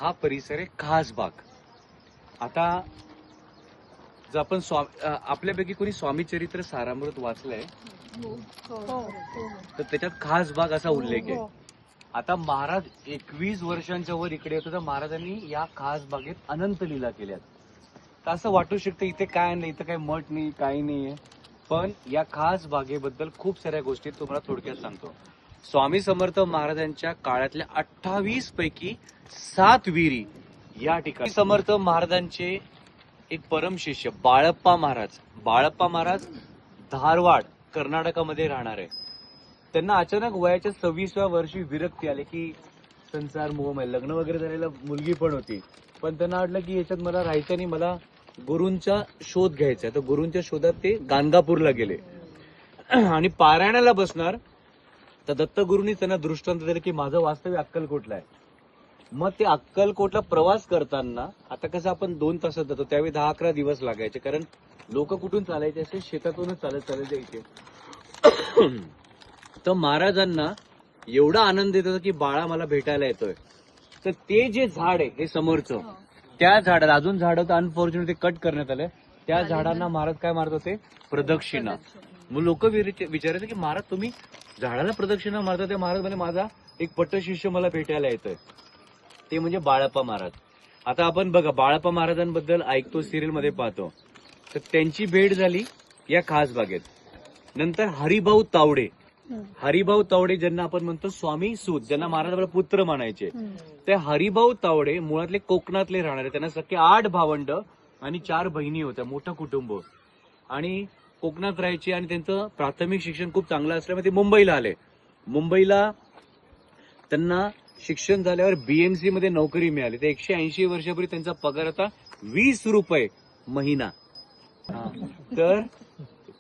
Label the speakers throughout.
Speaker 1: हा परिसर आहे खासबाग. आता जर आपण आपल्यापैकी कोणी स्वामी चरित्र सारामृत वाचलंय तर त्याच्यात खासबाग असा उल्लेख आहे. आता महाराज 21 वर्षांच्या वर इकडे होतो तर महाराजांनी या खासबागेत अनंत लीला केल्यात. तर असं वाटू शकतं इथे काय नाही, इथं काय मठ नाही, काही नाहीये. पण या खास बागेबद्दल खूप साऱ्या गोष्टी तुम्हाला थोडक्यात सांगतो. स्वामी समर्थ महाराजांच्या काळातल्या 28 पैकी 7 विहिरी या ठिकाणी. समर्थ महाराजांचे एक परम शिष्य बाळप्पा महाराज धारवाड कर्नाटकामध्ये राहणार आहे. त्यांना अचानक वयाच्या 26व्या वर्षी विरक्ती आली की संसार मोह, लग्न वगैरे झालेलं, मुलगी पण होती, पण त्यांना वाटलं की याच्यात मला राहायचं नाही, मला गुरूंचा शोध घ्यायचा. तर गुरूंच्या शोधात ते गाणगापूरला गेले आणि पारायणाला बसणार तर दत्तगुरूंनी त्यांना दृष्टांत दिलं की माझं वास्तव्य अक्कलकोटला आहे. मग ते अक्कलकोटला प्रवास करताना, आता कसं आपण 2 तासात जातो, त्यावेळी 10-11 दिवस लागायचे, कारण लोक कुठून चालायचे असे, शेतातूनच चालत जायचे. तर महाराजांना एवढा आनंद येत होता की बाळा मला भेटायला येतोय. तर ते जे झाड आहे हे समोरचं, त्या झाडाला अजून झाड होतं, अनफॉर्च्युनेटली कट करण्यात आलं. त्या झाडांना महाराज काय मारत होते? प्रदक्षिणा. मग लोक विचारायचे की महाराज तुम्ही झाडाला प्रदक्षिणा मारता? ते महाराज म्हणजे माझा एक पट्टशिष्य मला भेटायला येतोय, ते म्हणजे बाळप्पा महाराज. आता आपण बघा बाळप्पा महाराजांबद्दल ऐकतो, सिरियल मध्ये पाहतो. तर त्यांची भेट झाली या खास बागेत. नंतर हरिभाऊ तावडे ज्यांना आपण म्हणतो स्वामी सूत, ज्यांना महाराज आपला पुत्र म्हणायचे, ते हरिभाऊ तावडे मुळातले कोकणातले राहणारे. त्यांना सख्खे 8 भावंड आणि 4 बहिणी होत्या, मोठं कुटुंब, आणि कोकणात राहायचे. आणि त्यांचं प्राथमिक शिक्षण खूप चांगलं असल्यामुळे ते मुंबईला आले. मुंबईला त्यांना शिक्षण झाल्यावर बीएमसी मध्ये नोकरी मिळाली. तर 180 वर्षापूर्वी त्यांचा पगार होता 20 रुपये महिना. तर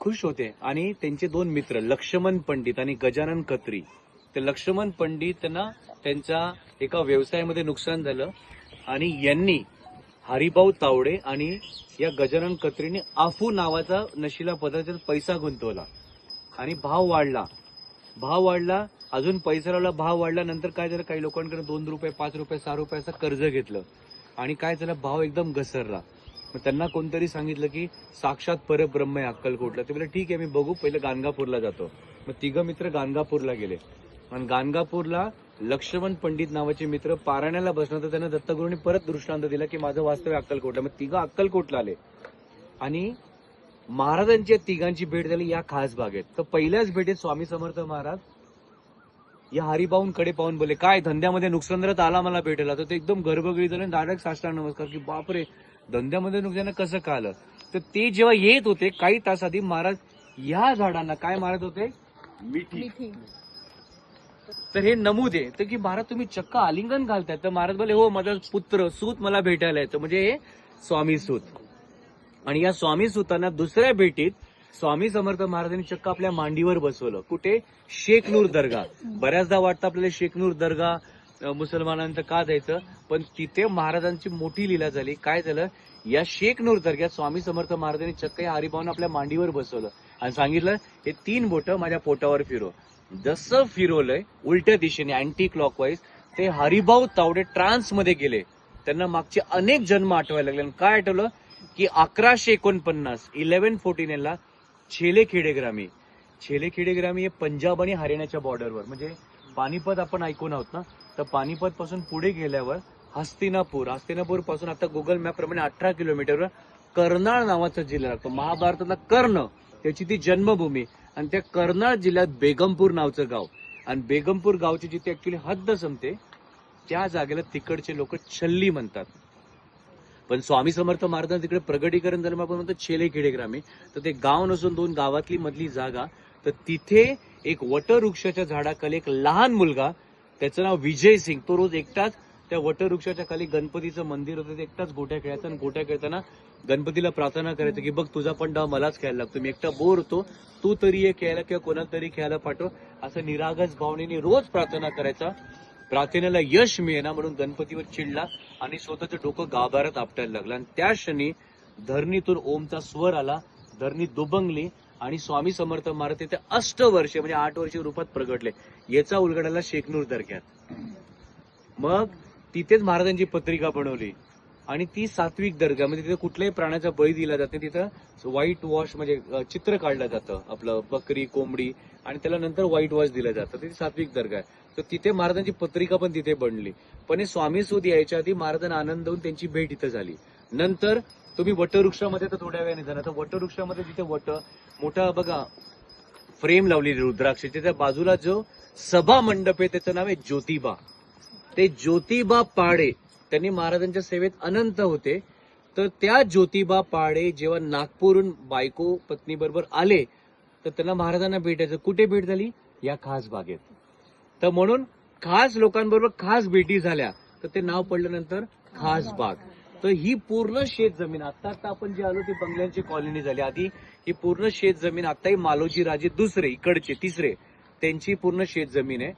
Speaker 1: खुश होते. आणि त्यांचे 2 मित्र लक्ष्मण पंडित आणि गजानन खत्री. तर लक्ष्मण पंडित त्यांना त्यांच्या एका व्यवसायामध्ये नुकसान झालं आणि यांनी हरिभाऊ तावडे आणि या गजानन खत्रीने आफू नावाचा नशिला पदार्थात पैसा गुंतवला आणि भाव वाढला, अजून पैसा लावला, भाव वाढला. नंतर काय झालं, काही लोकांकडे 2 रुपये, 5 रुपये, 6 रुपये असं कर्ज घेतलं आणि काय झालं, भाव एकदम घसरला. मग त्यांना कोणतरी सांगितलं की साक्षात परब्रह्म आहे अक्कलकोटला. ते बोलले ठीक आहे मी बघू, पहिले गाणगापूरला जातो. मग 3 मित्र गाणगापूरला गेले आणि गाणगापूरला लक्ष्मण पंडित नावाचे मित्र पारायणाला बसणार. तर त्यांना दत्तगुरूंनी परत दृष्टांत दिला की माझं वास्तव्य अक्कलकोटला. मग 3 अक्कलकोटला आले आणि महाराजांच्या 3घांची भेट झाली या खास बागेत. तर पहिल्याच भेटीत स्वामी समर्थ महाराज या हरिभाऊंकडे पाहून बोले काय धंद्यामध्ये नुकसान झालं, आला मला भेटायला. तर ते एकदम गर्भगृही झाले, डायरेक्ट साष्टांग नमस्कार की बापरे धंद्यामध्ये नुकसान कसं कळलं. तर ते जेव्हा येत होते काही तास आधी महाराज या झाडांना काय मारत होते? मिठी. तर हे नमूद आहे तर की महाराज तुम्ही चक्क आलिंगन घालताय. तर महाराज बोले हो माझा पुत्र सूत मला भेटायला येतो, म्हणजे हे स्वामी सूत. आणि या स्वामी सूतांना दुसऱ्या भेटीत स्वामी समर्थ महाराजांनी चक्क आपल्या मांडीवर बसवलं. कुठे? शेखनूर दर्गा. बऱ्याचदा वाटतं आपल्याला शेखनूर दर्गा मुसलमानांचं का जायचं, पण तिथे महाराजांची मोठी लीला झाली. काय झालं, या शेखनूर दर्ग्यात स्वामी समर्थ महाराजांनी चक्क या हरिभाऊंना आपल्या मांडीवर बसवलं आणि सांगितलं हे 3 बोटं माझ्या पोटावर फिरव. जसं फिरवलंय उलट्या दिशेने अँटी क्लॉकवाईज, ते हरिभाऊ तावडे ट्रान्स मध्ये गेले. त्यांना मागचे अनेक जन्म आठवायला लागले. काय आठवलं की 1149 1149 ला छेले खेडेग्रामी हे पंजाब आणि हरियाणाच्या बॉर्डरवर, म्हणजे पानिपत आपण ऐकून आहोत ना, तर पानिपत पासून पुढे गेल्यावर हस्तिनापूर पासून आता गुगल मॅप प्रमाणे 18 किलोमीटरवर कर्नाळ नावाचा जिल्हा लागतो. महाभारतातला कर्ण त्याची ती जन्मभूमी. आणि त्या कर्नाळ जिल्ह्यात बेगमपूर नावचं गाव, आणि बेगमपूर गावची जिथे ऍक्च्युली हद्द संपते त्या जागेला तिकडचे लोक छल्ली म्हणतात. पण स्वामी समर्थ महाराजांचं तिकडे प्रगटीकरण झालं, आपण म्हणतो छेले खेडेग्रामी. तर ते गाव नसून 2 गावातली मधली जागा. तर तिथे एक वटवृक्षाच्या झाडाखाली एक लहान मुलगा, त्याचं नाव विजय सिंग, तो रोज एकटाच त्या वटवृक्षाच्या खाली गणपतीचं मंदिर होतं, ते एकटाच गोट्या खेळायचा. आणि गोट्या खेळताना गणपतीला प्रार्थना करायचं की बघ तुझा पण डाव मलाच खेळायला लागतो, मी एकटा बोर होतो, तू तरी ये खेळायला किंवा कोणाला तरी खेळायला पाठव, असं निरागस भावनेने रोज प्रार्थना करायचा. प्रार्थनेला यश मिळेना म्हणून गणपतीवर चिडला आणि स्वतःचं डोकं गाभाऱ्यात आपटायला लागलं. आणि त्या क्षणी धरणीतून ओमचा स्वर आला, धरणी दुबंगली आणि स्वामी समर्थ महाराज तिथे 8 वर्षे म्हणजे 8 वर्षीय रूपात प्रगटले. याचा उलगडाला शेखनूर दर्ग्यात. मग तिथेच महाराजांची पत्रिका बनवली आणि ती सात्विक दर्गा म्हणजे तिथे कुठल्याही प्राण्याचा बळी दिला जात नाही. तिथं व्हाईट वॉश म्हणजे चित्र काढलं जातं आपलं बकरी कोंबडी आणि त्याला नंतर व्हाईट वॉश दिलं जातं. तिथे सात्विक दर्गा आहे. तर तिथे महाराजांची पत्रिका पण तिथे बनली. पण हे स्वामी सूत यायच्या आधी महाराजांना आनंद होऊन त्यांची भेट इथं झाली. नंतर तुम्ही वटवृक्षामध्ये तर थोड्या वेळाने जाणार तर वटवृक्षामध्ये तिथे मोठा बघा फ्रेम लावलेली रुद्राक्षाची. त्या बाजूला जो सभा मंडप आहे त्याचं नाव आहे ज्योतिबा. ते ज्योतिबा पाडे त्यांनी महाराजांच्या सेवेत अनंत होते. तर त्या ज्योतिबा पाडे जेव्हा नागपूरहून बायको पत्नी बरोबर आले तर त्यांना महाराजांना भेटायचं. कुठे भेट झाली? या खास बागेत. तर म्हणून खास लोकांबरोबर खास भेटी झाल्या तर ते नाव पडल्यानंतर खास बाग. तर ही पूर्ण शेत जमीन आता आपण जे आलो ती बंगल्यांची कॉलनी झाली. आधी ही पूर्ण शेत जमीन आताही मालोजी राजे दुसरे इकडचे तिसरे त्यांची पूर्ण शेत जमीन आहे.